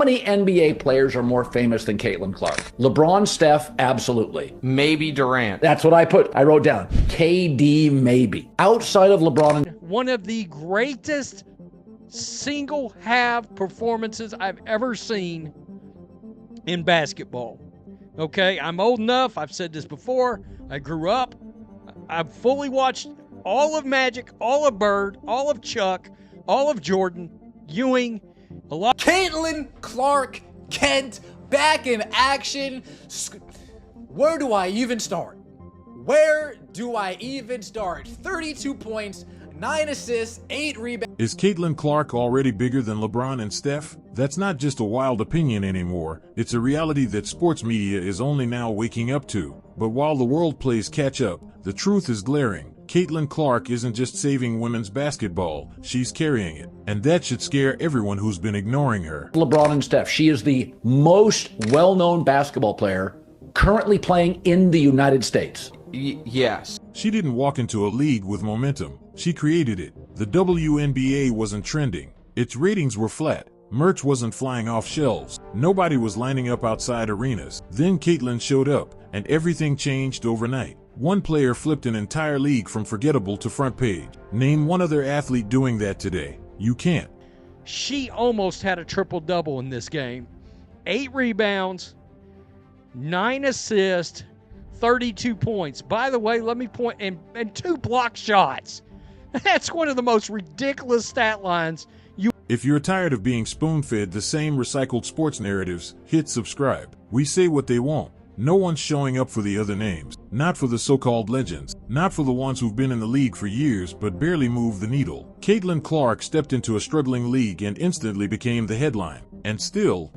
How many NBA players are more famous than Caitlin Clark? LeBron, Steph, absolutely. Maybe Durant. That's what I wrote down. KD, maybe. Outside of LeBron and one of the greatest single half performances I've ever seen in basketball. Okay, I'm old enough. I've said this before. I grew up. I've fully watched all of Magic, all of Bird, all of Chuck, all of Jordan, Ewing, a lot. Caitlin Clark Kent back in action. Where do I even start? 32 points, 9 assists, 8 rebounds. Is Caitlin Clark already bigger than LeBron and Steph? That's not just a wild opinion anymore. It's a reality that sports media is only now waking up to. But while the world plays catch up, the truth is glaring. Caitlin Clark isn't just saving women's basketball, she's carrying it. And that should scare everyone who's been ignoring her. LeBron and Steph. She is the most well-known basketball player currently playing in the United States. Yes. She didn't walk into a league with momentum. She created it. The WNBA wasn't trending. Its ratings were flat. Merch wasn't flying off shelves. Nobody was lining up outside arenas. Then Caitlin showed up, and everything changed overnight. One player flipped an entire league from forgettable to front page. Name one other athlete doing that today. You can't. She almost had a triple-double in this game. 8 rebounds, 9 assists, 32 points. By the way, let me point, and 2 block shots. That's one of the most ridiculous stat lines. If you're tired of being spoon-fed the same recycled sports narratives, hit subscribe. We say what they want. No one's showing up for the other names. Not for the so-called legends. Not for the ones who've been in the league for years but barely moved the needle. Caitlin Clark stepped into a struggling league and instantly became the headline. And still,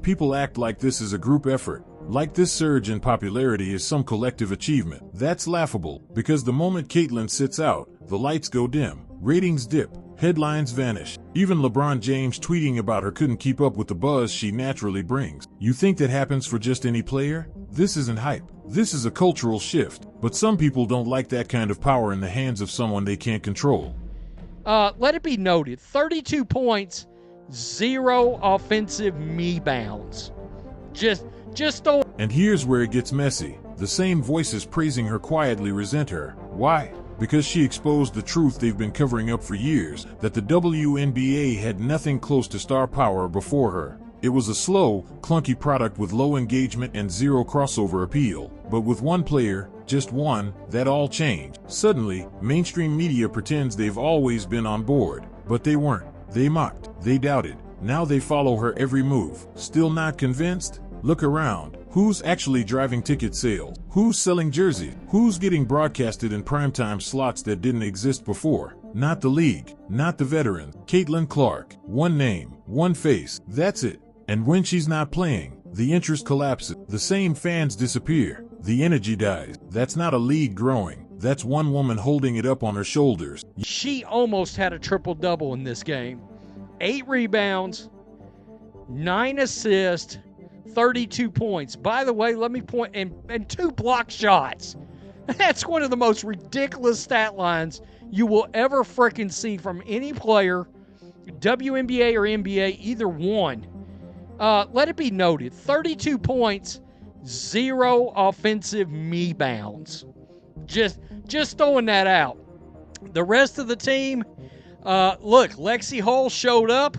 people act like this is a group effort. Like this surge in popularity is some collective achievement. That's laughable, because the moment Caitlin sits out, the lights go dim, ratings dip, headlines vanish. Even LeBron James tweeting about her couldn't keep up with the buzz she naturally brings. You think that happens for just any player? This isn't hype. This is a cultural shift. But some people don't like that kind of power in the hands of someone they can't control. Let it be noted, 32 points, 0 offensive rebounds. Just don't. And here's where it gets messy. The same voices praising her quietly resent her. Why? Because she exposed the truth they've been covering up for years, that the WNBA had nothing close to star power before her. It was a slow, clunky product with low engagement and zero crossover appeal. But with one player, just one, that all changed. Suddenly, mainstream media pretends they've always been on board. But they weren't. They mocked. They doubted. Now they follow her every move. Still not convinced? Look around. Who's actually driving ticket sales? Who's selling jerseys? Who's getting broadcasted in primetime slots that didn't exist before? Not the league, not the veterans. Caitlin Clark. One name, one face. That's it. And when she's not playing, the interest collapses. The same fans disappear. The energy dies. That's not a league growing. That's one woman holding it up on her shoulders. She almost had a triple-double in this game. 8 rebounds, 9 assists, 32 points. By the way, let me point, and 2 block shots. That's one of the most ridiculous stat lines you will ever freaking see from any player, WNBA or NBA, either one. Let it be noted, 32 points, 0 offensive rebounds. Just throwing that out. The rest of the team, look, Lexi Hall showed up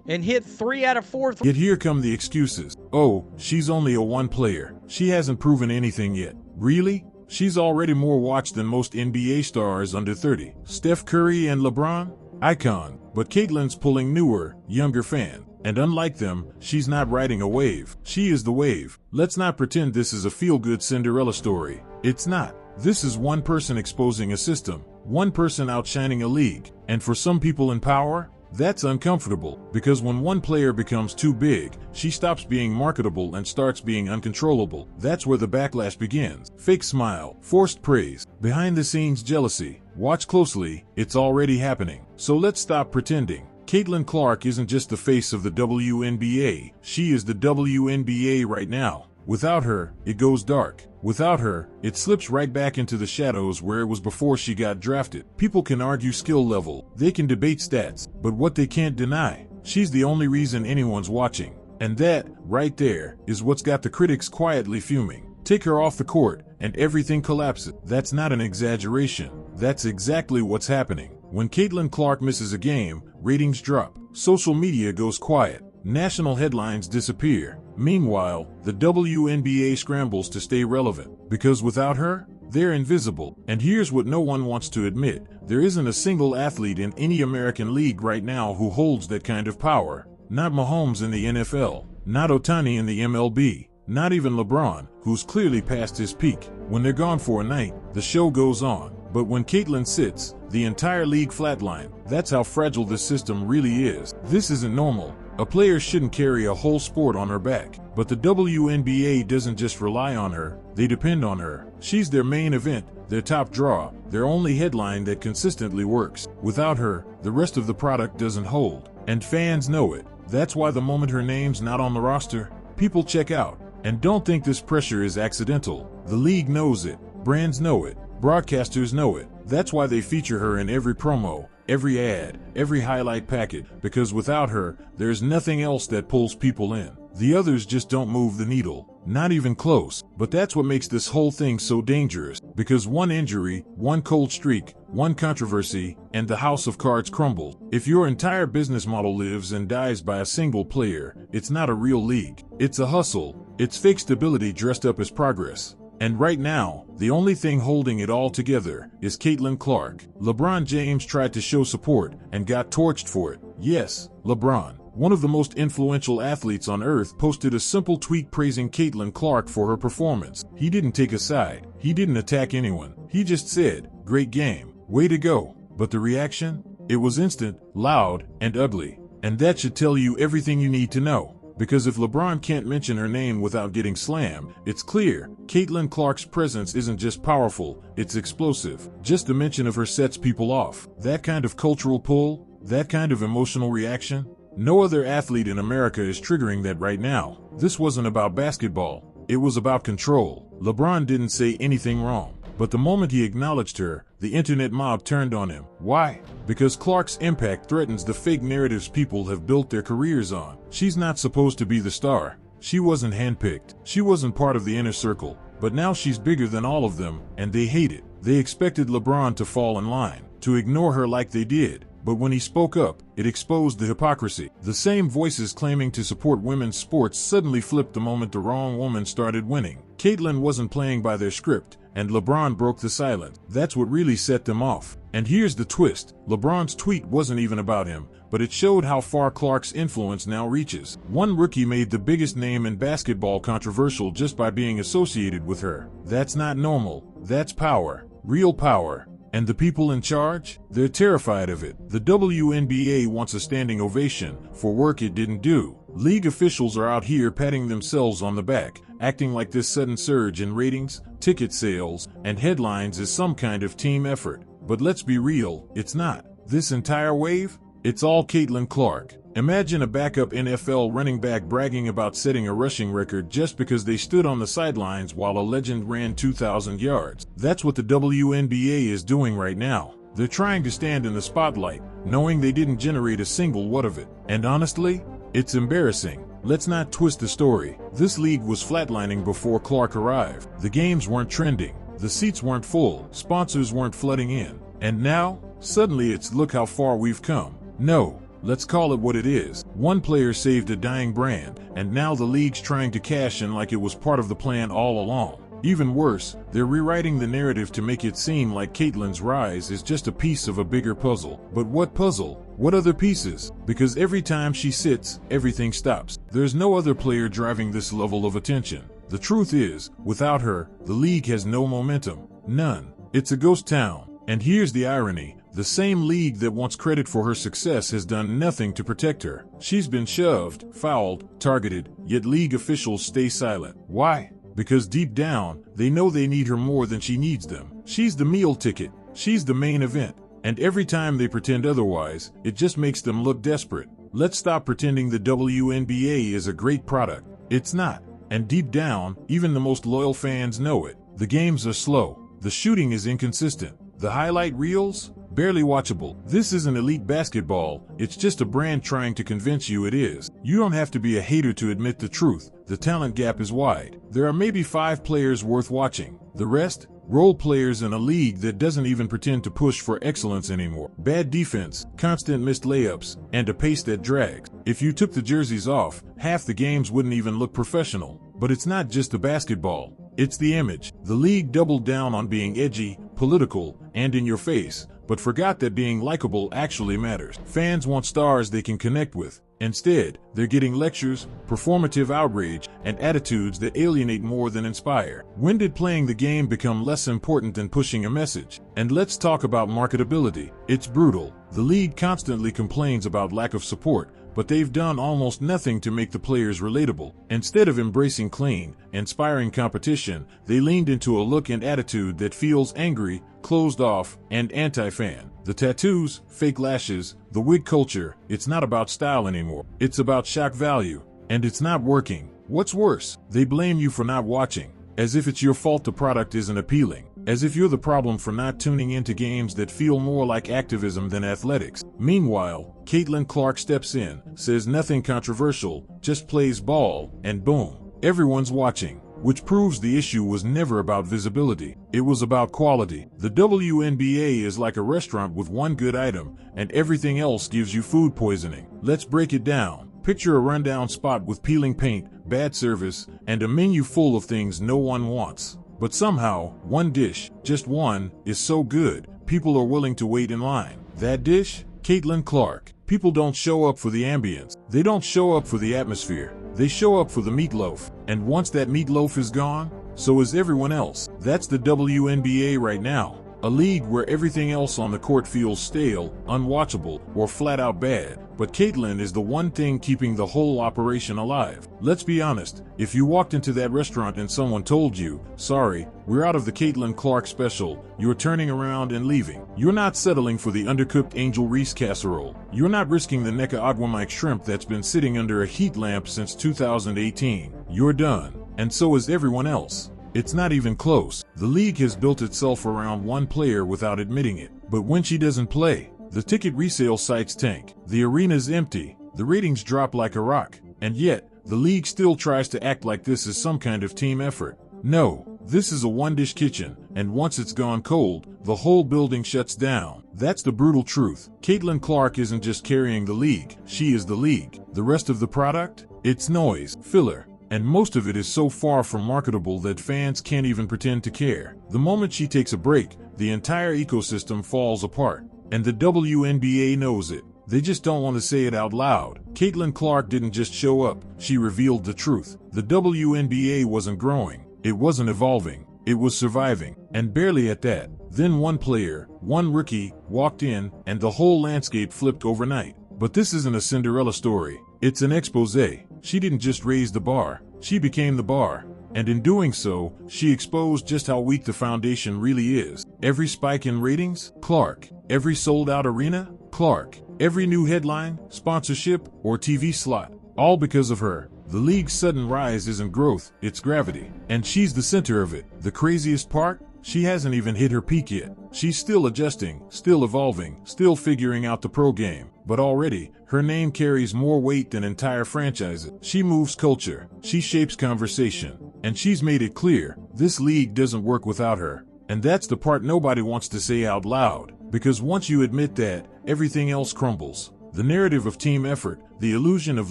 and hit 3 out of 4. Yet here come the excuses. Oh, she's only a one player. She hasn't proven anything yet. Really? She's already more watched than most NBA stars under 30. Steph Curry and LeBron? Icon. But Caitlin's pulling newer, younger fans. And unlike them, she's not riding a wave. She is the wave. Let's not pretend this is a feel-good Cinderella story. It's not. This is one person exposing a system. One person outshining a league. And for some people in power, that's uncomfortable, because when one player becomes too big, she stops being marketable and starts being uncontrollable. That's where the backlash begins. Fake smile, forced praise, behind-the-scenes jealousy. Watch closely, it's already happening. So let's stop pretending. Caitlin Clark isn't just the face of the WNBA, she is the WNBA right now. Without her, it goes dark. Without her, it slips right back into the shadows where it was before she got drafted. People can argue skill level, they can debate stats, but what they can't deny She's the only reason anyone's watching. And that, right there, is what's got the critics quietly fuming. Take her off the court, and everything collapses. That's not an exaggeration. That's exactly what's happening. When Caitlin Clark misses a game, ratings drop. Social media goes quiet. National headlines disappear. Meanwhile, the WNBA scrambles to stay relevant. Because without her, they're invisible. And here's what no one wants to admit. There isn't a single athlete in any American league right now who holds that kind of power. Not Mahomes in the NFL. Not Ohtani in the MLB. Not even LeBron, who's clearly past his peak. When they're gone for a night, the show goes on. But when Caitlin sits, the entire league flatline. That's how fragile this system really is. This isn't normal. A player shouldn't carry a whole sport on her back. But the WNBA doesn't just rely on her, they depend on her. She's their main event, their top draw, their only headline that consistently works. Without her, the rest of the product doesn't hold. And fans know it. That's why the moment her name's not on the roster, people check out. And don't think this pressure is accidental. The league knows it. Brands know it. Broadcasters know it. That's why they feature her in every promo, every ad, every highlight packet, because without her, there's nothing else that pulls people in. The others just don't move the needle. Not even close. But that's what makes this whole thing so dangerous. Because one injury, one cold streak, one controversy, and the house of cards crumbles. If your entire business model lives and dies by a single player, it's not a real league. It's a hustle. It's fake stability dressed up as progress. And right now, the only thing holding it all together is Caitlin Clark. LeBron James tried to show support and got torched for it. Yes, LeBron, one of the most influential athletes on earth, posted a simple tweet praising Caitlin Clark for her performance. He didn't take a side. He didn't attack anyone. He just said, "Great game. Way to go." But the reaction? It was instant, loud, and ugly. And that should tell you everything you need to know. Because if LeBron can't mention her name without getting slammed, it's clear Caitlin Clark's presence isn't just powerful, it's explosive. Just the mention of her sets people off. That kind of cultural pull, that kind of emotional reaction, no other athlete in America is triggering that right now. This wasn't about basketball. It was about control. LeBron didn't say anything wrong. But the moment he acknowledged her, the internet mob turned on him. Why? Because Clark's impact threatens the fake narratives people have built their careers on. She's not supposed to be the star. She wasn't handpicked. She wasn't part of the inner circle. But now she's bigger than all of them, and they hate it. They expected LeBron to fall in line, to ignore her like they did. But when he spoke up, it exposed the hypocrisy. The same voices claiming to support women's sports suddenly flipped the moment the wrong woman started winning. Caitlin wasn't playing by their script, and LeBron broke the silence. That's what really set them off. And here's the twist. LeBron's tweet wasn't even about him, but it showed how far Clark's influence now reaches. One rookie made the biggest name in basketball controversial just by being associated with her. That's not normal. That's power. Real power. And the people in charge? They're terrified of it. The WNBA wants a standing ovation for work it didn't do. League officials are out here patting themselves on the back, acting like this sudden surge in ratings, ticket sales, and headlines is some kind of team effort. But let's be real, it's not. This entire wave? It's all Caitlin Clark. Imagine a backup NFL running back bragging about setting a rushing record just because they stood on the sidelines while a legend ran 2,000 yards. That's what the WNBA is doing right now. They're trying to stand in the spotlight, knowing they didn't generate a single watt of it. And honestly, it's embarrassing. Let's not twist the story. This league was flatlining before Clark arrived. The games weren't trending. The seats weren't full. Sponsors weren't flooding in. And now, suddenly it's look how far we've come. No. Let's call it what it is. One player saved a dying brand, and now the league's trying to cash in like it was part of the plan all along. Even worse, they're rewriting the narrative to make it seem like Caitlin's rise is just a piece of a bigger puzzle. But what puzzle? What other pieces? Because every time she sits, everything stops. There's no other player driving this level of attention. The truth is, without her, the league has no momentum. None. It's a ghost town. And here's the irony. The same league that wants credit for her success has done nothing to protect her. She's been shoved, fouled, targeted, yet league officials stay silent. Why? Because deep down, they know they need her more than she needs them. She's the meal ticket. She's the main event. And every time they pretend otherwise, it just makes them look desperate. Let's stop pretending the WNBA is a great product. It's not. And deep down, even the most loyal fans know it. The games are slow. The shooting is inconsistent. The highlight reels? barely watchable. This isn't elite basketball, it's just a brand trying to convince you it is. You don't have to be a hater to admit the truth. The talent gap is wide. There are maybe 5 players worth watching. The rest? Role players in a league that doesn't even pretend to push for excellence anymore. Bad defense, constant missed layups, and a pace that drags. If you took the jerseys off, half the games wouldn't even look professional. But it's not just the basketball, it's the image. The league doubled down on being edgy, political, and in your face, but forgot that being likable actually matters. Fans want stars they can connect with. Instead, they're getting lectures, performative outrage, and attitudes that alienate more than inspire. When did playing the game become less important than pushing a message? And let's talk about marketability. It's brutal. The league constantly complains about lack of support, but they've done almost nothing to make the players relatable. Instead of embracing clean, inspiring competition, they leaned into a look and attitude that feels angry, closed off, and anti-fan. The tattoos, fake lashes, the wig culture, it's not about style anymore. It's about shock value. And it's not working. What's worse, they blame you for not watching, as if it's your fault the product isn't appealing. As if you're the problem for not tuning into games that feel more like activism than athletics. Meanwhile, Caitlin Clark steps in, says nothing controversial, just plays ball, and boom, everyone's watching. Which proves the issue was never about visibility. It was about quality. The WNBA is like a restaurant with one good item, and everything else gives you food poisoning. Let's break it down. Picture a rundown spot with peeling paint, bad service, and a menu full of things no one wants. But somehow, one dish, just one, is so good, people are willing to wait in line. That dish? Caitlin Clark. People don't show up for the ambience. They don't show up for the atmosphere. They show up for the meatloaf. And once that meatloaf is gone, so is everyone else. That's the WNBA right now. A league where everything else on the court feels stale, unwatchable, or flat out bad. But Caitlin is the one thing keeping the whole operation alive. Let's be honest, if you walked into that restaurant and someone told you, sorry, we're out of the Caitlin Clark special, you're turning around and leaving. You're not settling for the undercooked Angel Reese casserole. You're not risking the Neka Aguamike shrimp that's been sitting under a heat lamp since 2018. You're done. And so is everyone else. It's not even close. The league has built itself around one player without admitting it. But when she doesn't play, the ticket resale sites tank, the arena's empty, the ratings drop like a rock, and yet, the league still tries to act like this is some kind of team effort. No, this is a one-dish kitchen, and once it's gone cold, the whole building shuts down. That's the brutal truth. Caitlin Clark isn't just carrying the league, she is the league. The rest of the product? It's noise, filler. And most of it is so far from marketable that fans can't even pretend to care. The moment she takes a break, the entire ecosystem falls apart. And the WNBA knows it. They just don't want to say it out loud. Caitlin Clark didn't just show up, she revealed the truth. The WNBA wasn't growing, it wasn't evolving, it was surviving. And barely at that. Then one player, one rookie, walked in, and the whole landscape flipped overnight. But this isn't a Cinderella story, it's an expose. She didn't just raise the bar, she became the bar. And in doing so, she exposed just how weak the foundation really is. Every spike in ratings? Clark. Every sold-out arena? Clark. Every new headline, sponsorship, or TV slot? All because of her. The league's sudden rise isn't growth, it's gravity. And she's the center of it. The craziest part? She hasn't even hit her peak yet. She's still adjusting, still evolving, still figuring out the pro game. But already, her name carries more weight than entire franchises. She moves culture, she shapes conversation, and she's made it clear, this league doesn't work without her. And that's the part nobody wants to say out loud, because once you admit that, everything else crumbles. The narrative of team effort, the illusion of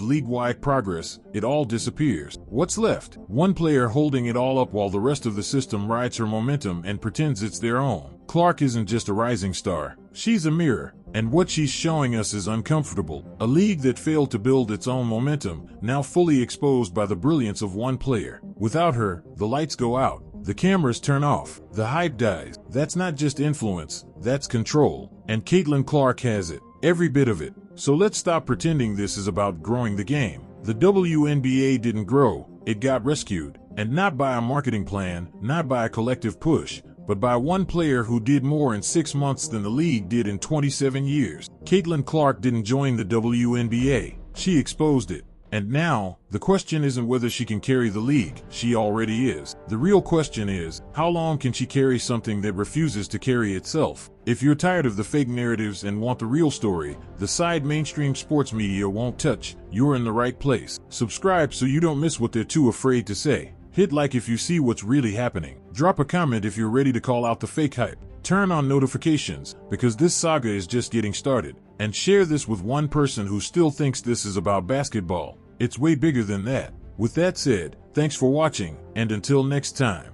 league-wide progress, it all disappears. What's left? One player holding it all up while the rest of the system rides her momentum and pretends it's their own. Clark isn't just a rising star. She's a mirror, and what she's showing us is uncomfortable. A league that failed to build its own momentum, now fully exposed by the brilliance of one player. Without her, the lights go out. The cameras turn off. The hype dies. That's not just influence, that's control. And Caitlin Clark has it. Every bit of it. So let's stop pretending this is about growing the game. The WNBA didn't grow, it got rescued. And not by a marketing plan, not by a collective push, but by one player who did more in 6 months than the league did in 27 years. Caitlin Clark didn't join the WNBA, she exposed it. And now, the question isn't whether she can carry the league, she already is. The real question is, how long can she carry something that refuses to carry itself? If you're tired of the fake narratives and want the real story, the side mainstream sports media won't touch, you're in the right place. Subscribe so you don't miss what they're too afraid to say. Hit like if you see what's really happening. Drop a comment if you're ready to call out the fake hype. Turn on notifications, because this saga is just getting started. And share this with one person who still thinks this is about basketball. It's way bigger than that. With that said, thanks for watching, and until next time.